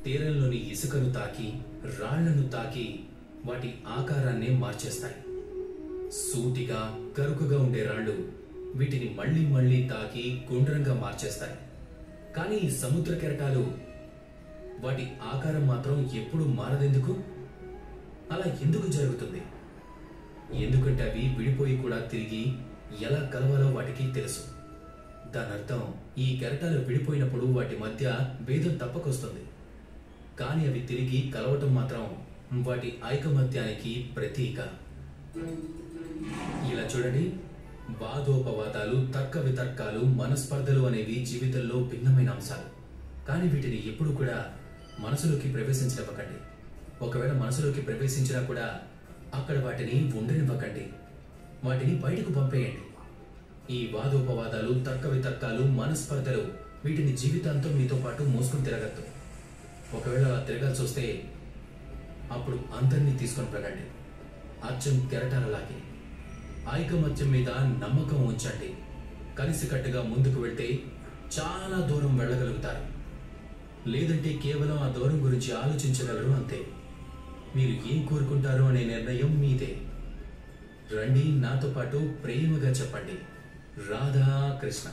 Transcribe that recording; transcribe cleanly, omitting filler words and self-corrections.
తీరంలోని ఇసుకను తాకి రాళ్లను తాకి వాటి ఆకారాన్నే మార్చేస్తాయి. సూటిగా కరుకుగా ఉండే రాళ్లు వీటిని మళ్లీ మళ్లీ తాకి గుండ్రంగా మార్చేస్తాయి. కానీ ఈ సముద్ర కెరటాలు వాటి ఆకారం మాత్రం ఎప్పుడూ మారదెందుకు? అలా ఎందుకు జరుగుతుంది? ఎందుకంటే అవి విడిపోయి కూడా తిరిగి ఎలా కలవాలో వాటికి తెలుసు. దానర్థం ఈ కెరటాలు విడిపోయినప్పుడు వాటి మధ్య భేదం తప్పకొస్తుంది. కానీ అవి తిరిగి కలవటం మాత్రం వాటి ఐకమత్యానికి ప్రతీక. ఇలా చూడండి, వాదోపవాదాలు, తర్క వితర్కాలు, మనస్పర్ధలు అనేవి జీవితంలో భిన్నమైన అంశాలు. కానీ వీటిని ఎప్పుడు కూడా మనసులోకి ప్రవేశించనివ్వకండి. ఒకవేళ మనసులోకి ప్రవేశించినా కూడా అక్కడ వాటిని ఉండనివ్వకండి. వాటిని బయటకు పంపేయండి. ఈ వాదోపవాదాలు, తర్క వితర్కాలు, మనస్పర్ధలు వీటిని జీవితాంతం మీతో పాటు మోసుకుని తిరగద్దు. ఒకవేళ అలా తిరగాల్సి వస్తే అప్పుడు అందరినీ తీసుకొని వెళ్ళండి. అచ్చం కెరటాలలాగే ఐకమత్యం మీద నమ్మకం ఉంచండి. కలిసికట్టుగా ముందుకు వెళ్తే చాలా దూరం వెళ్ళగలుగుతారు. లేదంటే కేవలం ఆ దూరం గురించి ఆలోచించగలరు, అంతే. మీరు ఏం కోరుకుంటారు అనే నిర్ణయం మీదే. రండి, నాతో పాటు ప్రేమగా చెప్పండి, రాధా కృష్ణ.